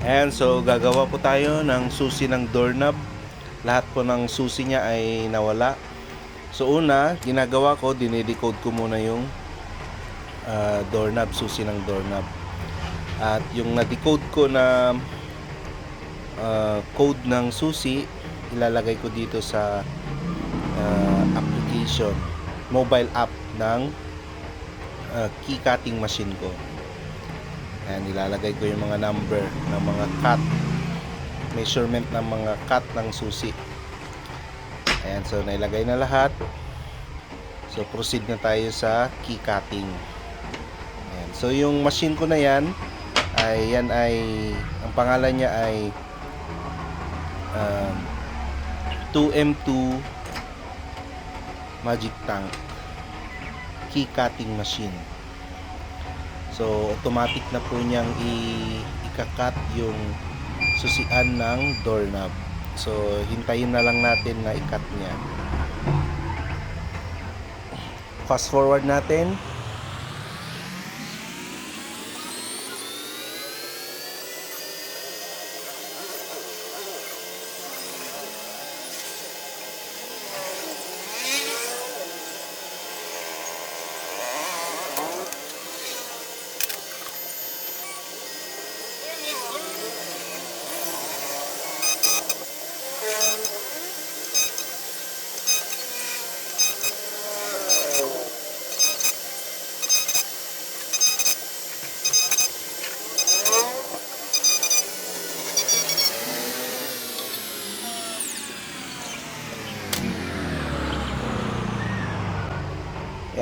And so gagawa po tayo ng susi ng doorknob. Lahat po ng susi niya ay nawala. So una, ginagawa ko, dinidecode ko muna yung doorknob, susi ng doorknob. At yung na-decode ko na code ng susi, ilalagay ko dito sa application, mobile app ng key cutting machine ko. Ayan, ilalagay ko yung mga number ng mga cut, measurement ng mga cut ng susi. Ayan, so nailagay na lahat. So proceed na tayo sa key cutting. Ayan, so yung machine ko na yan ay ang pangalan niya ay 2M2 Magic Tank key cutting machine. So automatic na po niyang ika-cut yung susian ng doorknob. So hintayin na lang natin na i-cut niya. Fast forward natin.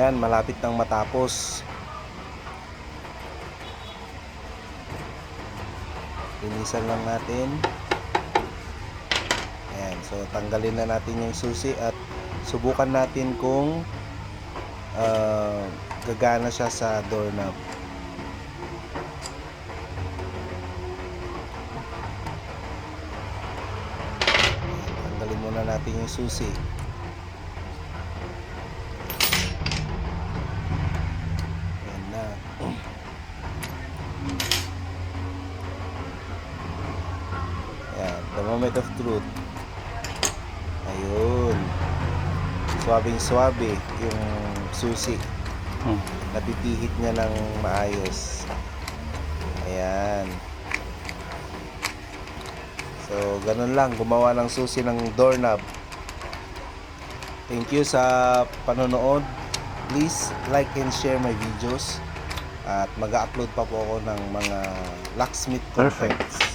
Yan, malapit nang matapos. Linisan lang natin. Ayan, so tanggalin na natin yung susi at subukan natin kung gagana siya sa doorknob. Tanggalin muna natin yung susi. Ayan na. Ayan, the moment of truth. Ayun. Swabing-swabe yung susi. Napipihit niya ng maayos. Ayan. So, ganun lang. Gumawa ng susi ng doorknob. Thank you sa panonood. Please like and share my videos. At mag-upload pa po ako ng mga locksmith contents.